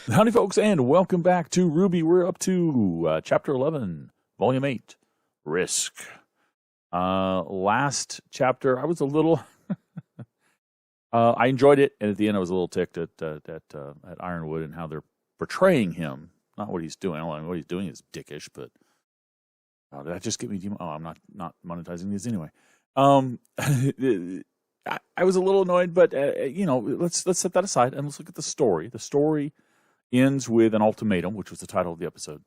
Howdy, folks, and welcome back to RWBY. We're up to Chapter 11, Volume 8, Risk. Last chapter, I was a little... I enjoyed it, and at the end I was a little ticked at Ironwood and how they're portraying him. Not what he's doing. I mean, what he's doing is dickish, but... did that just get me... I'm not monetizing these anyway. I was a little annoyed, but, let's set that aside, and let's look at the story. The story ends with an ultimatum, which was the title of the episode,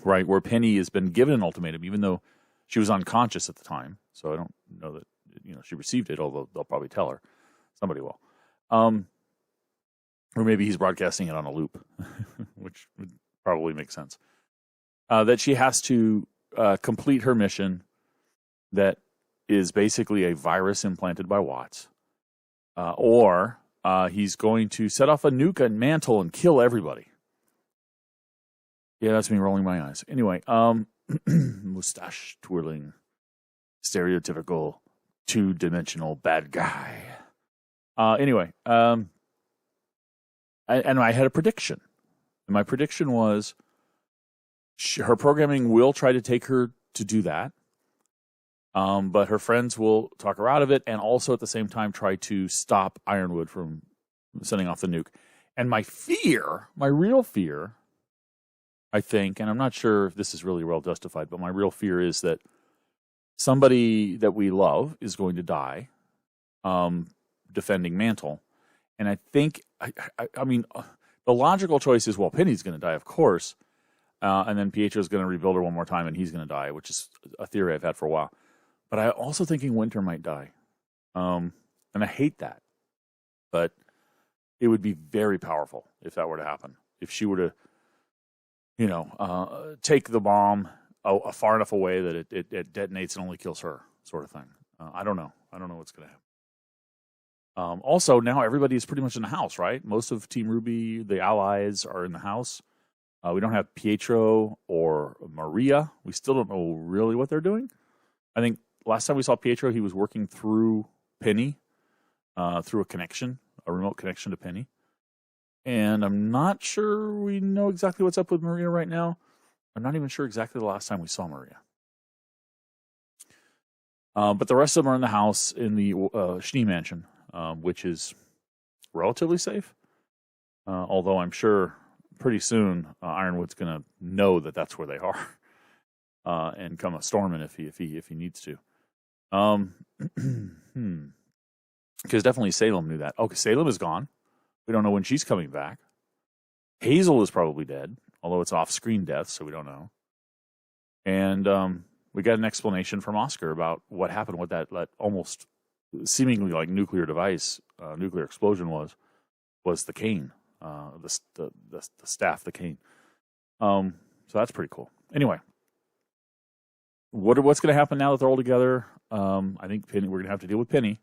right, where Penny has been given an ultimatum, even though she was unconscious at the time. So I don't know that she received it, although they'll probably tell her. Somebody will. Or maybe he's broadcasting it on a loop, which would probably make sense. That she has to complete her mission that is basically a virus implanted by Watts, or he's going to set off a nuke and mantle and kill everybody. Yeah, that's me rolling my eyes. Anyway, mustache twirling, stereotypical two-dimensional bad guy. Anyway, and I had a prediction. And my prediction was her programming will try to take her to do that. But her friends will talk her out of it and also at the same time try to stop Ironwood from sending off the nuke. And my real fear, I think, and I'm not sure if this is really well justified, but my real fear is that somebody that we love is going to die defending Mantle. And I think, I mean, the logical choice is, well, Penny's going to die, of course, and then Pietro's going to rebuild her one more time and he's going to die, which is a theory I've had for a while. But I'm also thinking Winter might die. And I hate that. But it would be very powerful if that were to happen. If she were to, take the bomb far enough away that it detonates and only kills her, sort of thing. I don't know. I don't know what's going to happen. Also, now everybody is pretty much in the house, right? Most of Team RWBY, the allies, are in the house. We don't have Pietro or Maria. We still don't know really what they're doing. I think last time we saw Pietro, he was working through Penny, through a remote connection to Penny. And I'm not sure we know exactly what's up with Maria right now. I'm not even sure exactly the last time we saw Maria. But the rest of them are in the house in the Schnee Mansion, which is relatively safe. Although I'm sure pretty soon Ironwood's going to know that that's where they are and come a storming if he needs to. Because definitely Salem knew that. Okay, Salem is gone. We don't know when she's coming back. Hazel is probably dead, although it's off-screen death, so we don't know. And we got an explanation from Oscar about what happened with that almost seemingly like nuclear device, nuclear explosion was the cane, the staff, the cane. So that's pretty cool. Anyway, what's going to happen now that they're all together? I think we're going to have to deal with Penny.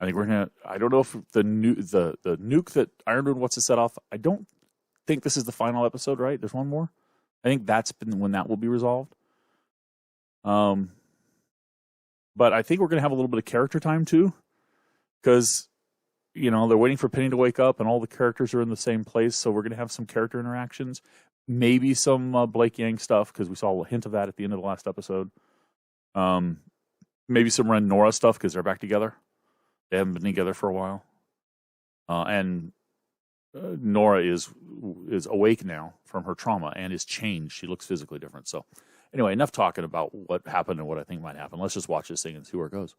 I think I don't know if the nuke that Ironwood wants to set off, I don't think this is the final episode, right? There's one more. I think that's been when that will be resolved. But I think we're going to have a little bit of character time too, because, they're waiting for Penny to wake up and all the characters are in the same place. So we're going to have some character interactions, maybe some Blake Yang stuff, because we saw a hint of that at the end of the last episode. Maybe some Ren Nora stuff because they're back together. They haven't been together for a while. And Nora is awake now from her trauma and is changed. She looks physically different. So anyway, enough talking about what happened and what I think might happen. Let's just watch this thing and see where it goes.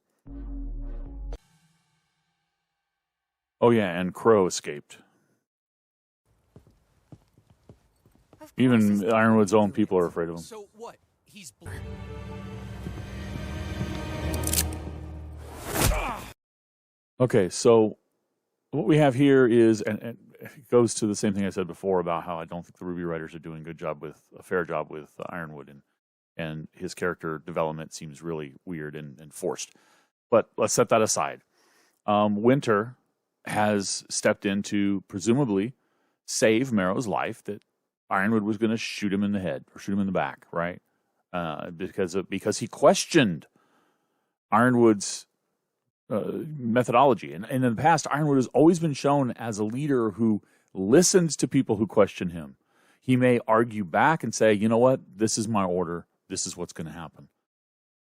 Oh yeah, and Crow escaped. Even Ironwood's own people are afraid of him. So what? He's Okay, so what we have here is, and it goes to the same thing I said before about how I don't think the RWBY writers are doing a fair job with Ironwood, and his character development seems really weird and forced. But let's set that aside. Winter has stepped in to presumably save Marrow's life, that Ironwood was going to shoot him in the head or shoot him in the back, right? Because he questioned Ironwood's methodology. And in the past, Ironwood has always been shown as a leader who listens to people who question him. He may argue back and say, you know what, this is my order. This is what's going to happen.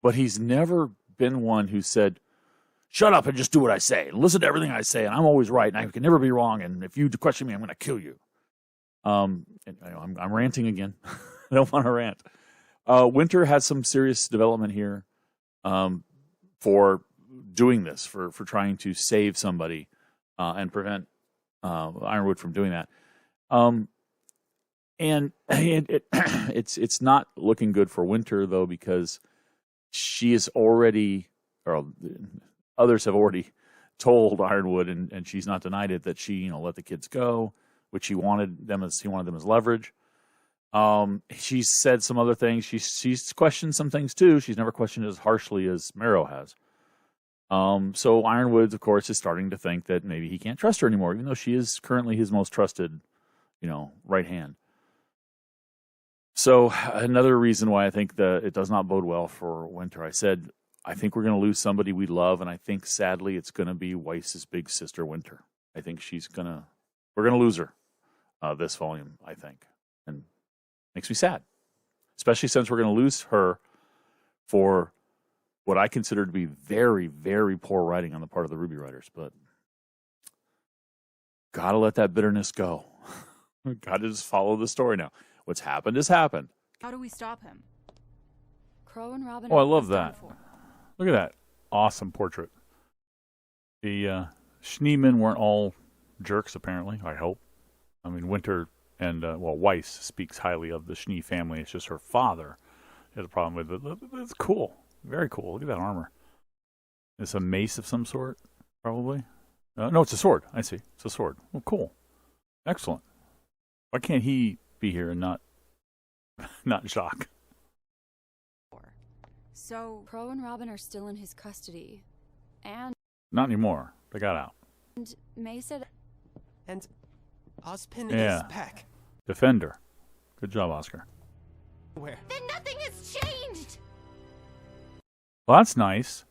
But he's never been one who said, shut up and just do what I say. And listen to everything I say, and I'm always right, and I can never be wrong. And if you question me, I'm going to kill you. I'm ranting again. I don't want to rant. Winter has some serious development here for doing this, for trying to save somebody and prevent Ironwood from doing that. And it's not looking good for Winter, though, because she is already, or others have already told Ironwood, and she's not denied it, that she let the kids go, which he wanted them as leverage. She's said some other things. She's questioned some things too. She's never questioned as harshly as Marrow has. So Ironwood, of course, is starting to think that maybe he can't trust her anymore, even though she is currently his most trusted, right hand. So another reason why I think that it does not bode well for Winter. I said, I think we're going to lose somebody we love, and I think, sadly, it's going to be Weiss's big sister, Winter. I think we're going to lose her this volume, I think. And makes me sad, especially since we're going to lose her for what I consider to be very, very poor writing on the part of the RWBY writers. But got to let that bitterness go. Got to just follow the story now. What's happened has happened. How do we stop him? Crow and Robin. Oh, I love that. Look at that awesome portrait. The Schneemen weren't all jerks, apparently, I hope. I mean, Winter and, Weiss speaks highly of the Schnee family. It's just her father has a problem with it. It's cool. Very cool. Look at that armor. It's a mace of some sort, probably. No, it's a sword. I see. It's a sword. Oh, cool. Excellent. Why can't he be here and not Jacques? So Crow and Robin are still in his custody, and not anymore. They got out. And May said, and Ozpin is back. Defender. Good job, Oscar. Where? Then nothing has changed. Well, that's nice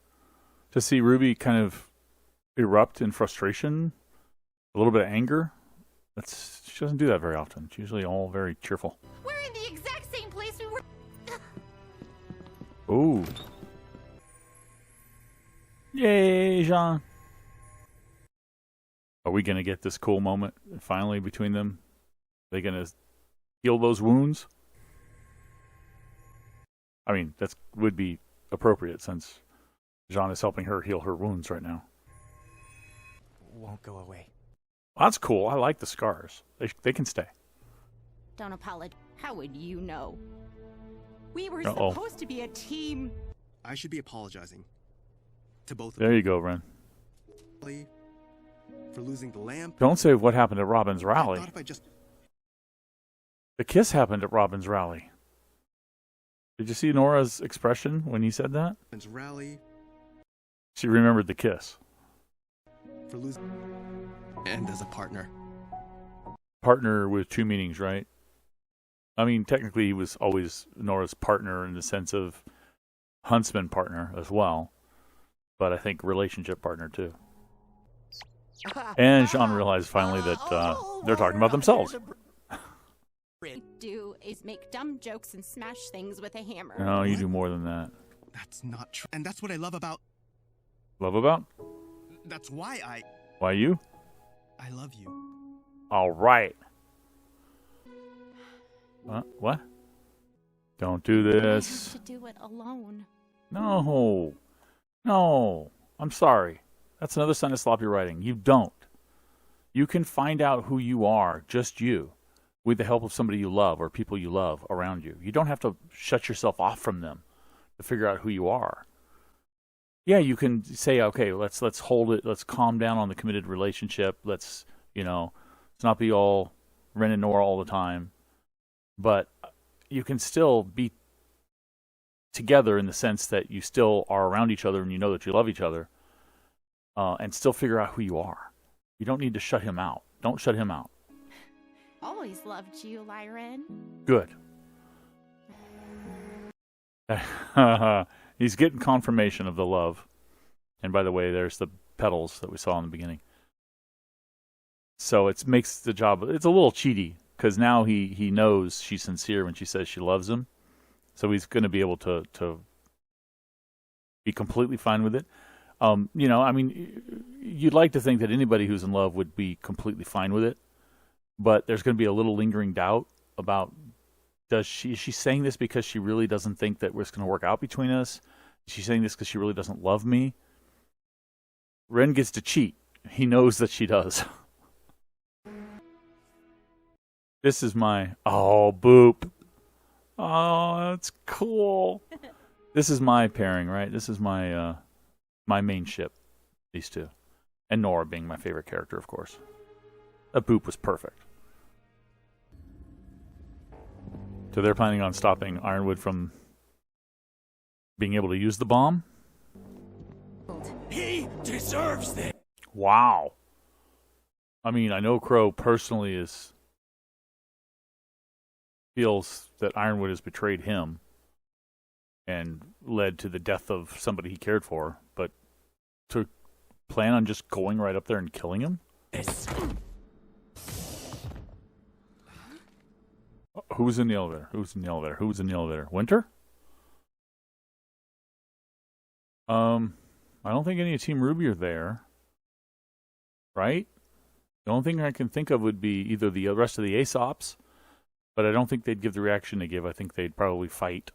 to see RWBY kind of erupt in frustration, a little bit of anger. She doesn't do that very often. She's usually all very cheerful. We're in the exact same place we were. Ooh. Yay, Jean. Are we going to get this cool moment finally between them? Are they going to heal those wounds? I mean, that would be appropriate since Jean is helping her heal her wounds right now. Won't go away. Well, that's cool. I like the scars. They can stay. Don't apologize. How would you know? We were supposed to be a team. I should be apologizing to both of There you go, Ren. for losing the lamp. Don't say what happened at Robin's rally. I thought if I just... The kiss happened at Robin's rally. Did you see Nora's expression when he said that? Rally She remembered the kiss. for losing, and as a partner. Partner with two meanings, right? I mean, technically he was always Nora's partner in the sense of huntsman partner as well. But I think relationship partner too. And Jean realized finally that they're talking about themselves. Do is make dumb jokes and smash things with a hammer. No, you do more than that. That's not true. And that's what I love about... Love about? That's why Why you? I love you. All right. What? Don't do I this. have to do it alone. No. No. I'm sorry. That's another sign of sloppy writing. You don't. You can find out who you are, just you, with the help of somebody you love or people you love around you. You don't have to shut yourself off from them to figure out who you are. Yeah, you can say, okay, let's hold it. Let's calm down on the committed relationship. Let's not be all Ren and Nora all the time. But you can still be together in the sense that you still are around each other and you know that you love each other, and still figure out who you are. You don't need to shut him out. Don't shut him out. Always loved you, Lyran. Good. He's getting confirmation of the love. And by the way, there's the petals that we saw in the beginning. So it makes the job, it's a little cheaty, because now he knows she's sincere when she says she loves him. So he's going to be able to be completely fine with it. You know, I mean, you'd like to think that anybody who's in love would be completely fine with it, but there's going to be a little lingering doubt about, is she saying this because she really doesn't think that it's going to work out between us? Is she saying this because she really doesn't love me? Ren gets to cheat. He knows that she does. This is my... Oh, boop. Oh, that's cool. This is my pairing, right? This is my my main ship. These two. And Nora being my favorite character, of course. That boop was perfect. So they're planning on stopping Ironwood from being able to use the bomb? He deserves this. Wow. I mean, I know Crow personally feels that Ironwood has betrayed him and led to the death of somebody he cared for, but to plan on just going right up there and killing him? Who's in the elevator? Who's in the elevator? Who's in the elevator? Winter? I don't think any of Team RWBY are there. Right? The only thing I can think of would be either the rest of the Aesops, but I don't think they'd give the reaction they give. I think they'd probably fight.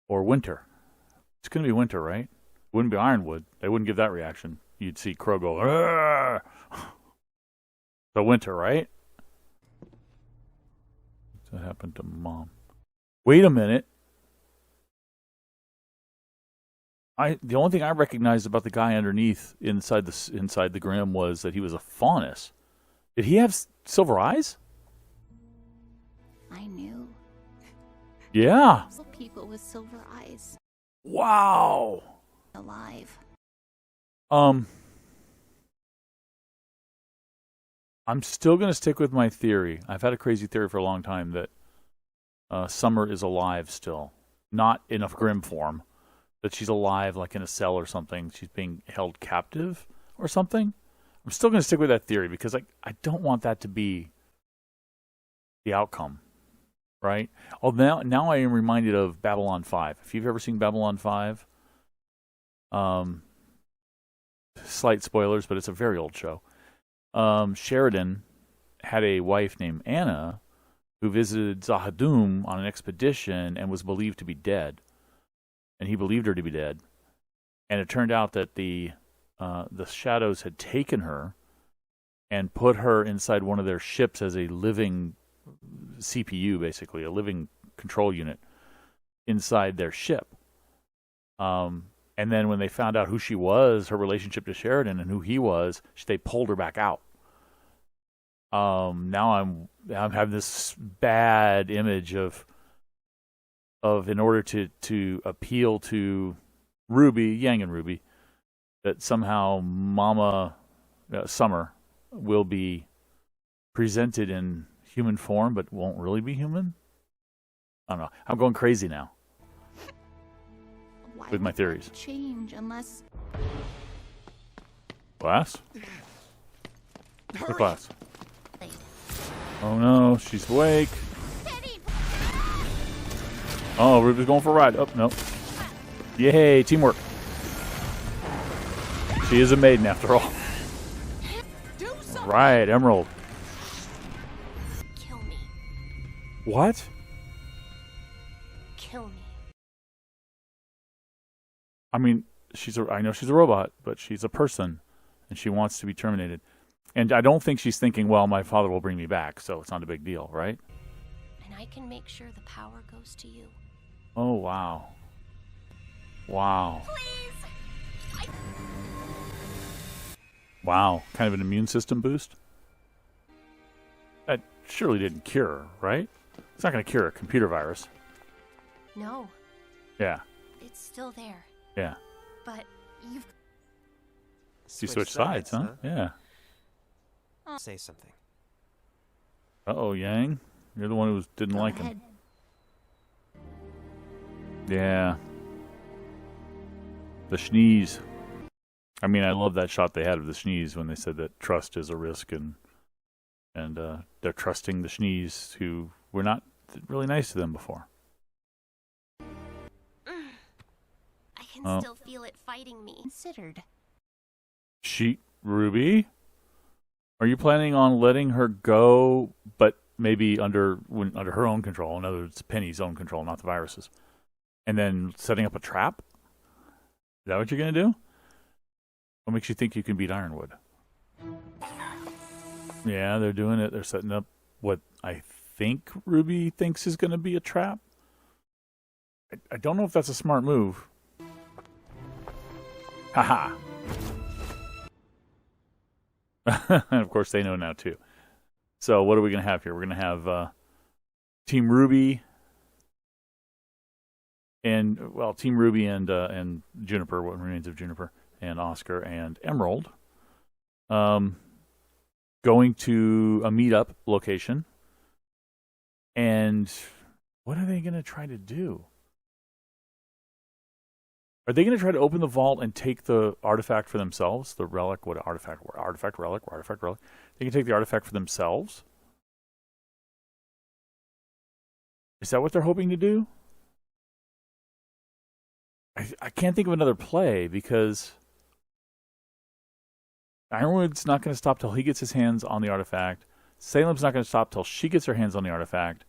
Or Winter. It's going to be Winter, right? Wouldn't be Ironwood. They wouldn't give that reaction. You'd see Crow go, "Argh!" So Winter, right? What happened to Mom? Wait a minute. The only thing I recognized about the guy underneath inside the Grim was that he was a faunus. Did he have silver eyes? I knew. Yeah. People with silver eyes. Wow. Alive. I'm still going to stick with my theory. I've had a crazy theory for a long time that Summer is alive still. Not in a Grim form. That she's alive, like in a cell or something. She's being held captive or something. I'm still going to stick with that theory because I don't want that to be the outcome, right? Oh, now I am reminded of Babylon 5. If you've ever seen Babylon 5, slight spoilers, but it's a very old show. Sheridan had a wife named Anna who visited Zahadum on an expedition and was believed to be dead. And he believed her to be dead. And it turned out that the Shadows had taken her and put her inside one of their ships as a living CPU, basically, a living control unit inside their ship. And then when they found out who she was, her relationship to Sheridan, and who he was, they pulled her back out. Now I'm having this bad image of in order to appeal to RWBY, Yang and RWBY, that somehow Mama Summer will be presented in human form, but won't really be human. I don't know. I'm going crazy now with my theories. Change unless Glass? What glass? Oh no, she's awake. Oh, RWBY's going for a ride. Oh, no. Yay, teamwork. She is a maiden after all. Right, Emerald. kill me. What? Kill me. I mean, I know she's a robot, but she's a person, and she wants to be terminated. And I don't think she's thinking, well, my father will bring me back, so it's not a big deal, right? And I can make sure the power goes to you. Oh, wow. Wow. Please! Wow. Kind of an immune system boost? That surely didn't cure, right? It's not going to cure a computer virus. No. Yeah. It's still there. Yeah. But you've... You switch sides, huh? Yeah. Say something. Uh-oh, Yang. You're the one who didn't Go like ahead. him. Yeah. The sneeze. I mean, I love that shot they had of the sneeze when they said that trust is a risk and And they're trusting the Schnees, who were not really nice to them before. I can still feel it fighting me. Considered. RWBY? Are you planning on letting her go, but maybe under her own control? In other words, Penny's own control, not the virus's. And then setting up a trap? Is that what you're going to do? What makes you think you can beat Ironwood? Yeah, they're doing it. They're setting up what I think RWBY thinks is going to be a trap. I don't know if that's a smart move. Haha. And of course, they know now, too. So what are we going to have here? We're going to have Team RWBY and Juniper, what remains of Juniper, and Oscar and Emerald, going to a meetup location. And what are they going to try to do? Are they going to try to open the vault and take the artifact for themselves? The relic, what artifact? Artifact, relic, artifact, relic. They can take the artifact for themselves? Is that what they're hoping to do? I can't think of another play because Ironwood's not going to stop till he gets his hands on the artifact. Salem's not going to stop till she gets her hands on the artifact.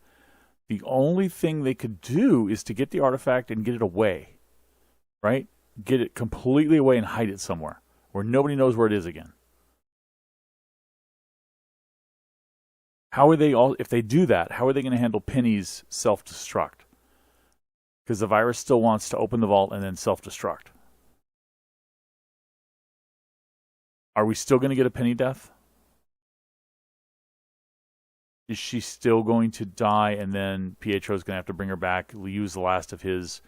The only thing they could do is to get the artifact and get it away. Right? Get it completely away and hide it somewhere where nobody knows where it is again. How are they all, if they do that, how are they going to handle Penny's self-destruct? Because the virus still wants to open the vault and then self-destruct. Are we still going to get a Penny death? Is she still going to die and then Pietro's going to have to bring her back, use the last of his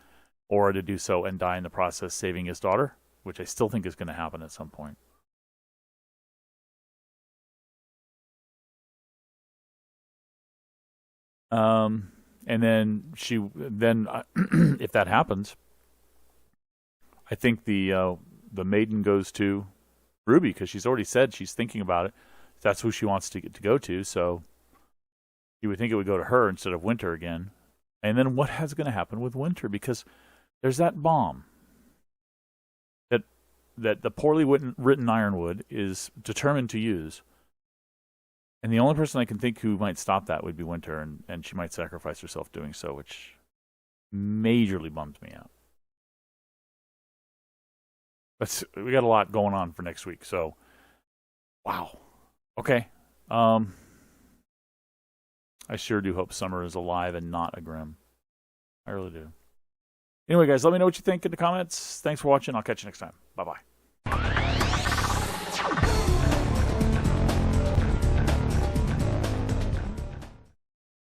aura to do so and die in the process, saving his daughter, which I still think is going to happen at some point. And then if that happens, I think the maiden goes to RWBY because she's already said she's thinking about it. That's who she wants to go to. So you would think it would go to her instead of Winter again. And then what is going to happen with Winter? Because there's that bomb that the poorly written Ironwood is determined to use. And the only person I can think who might stop that would be Winter, and she might sacrifice herself doing so, which majorly bums me out. But we got a lot going on for next week, so wow. Okay. I sure do hope Summer is alive and not a Grimm. I really do. Anyway, guys, let me know what you think in the comments. Thanks for watching. I'll catch you next time. Bye-bye.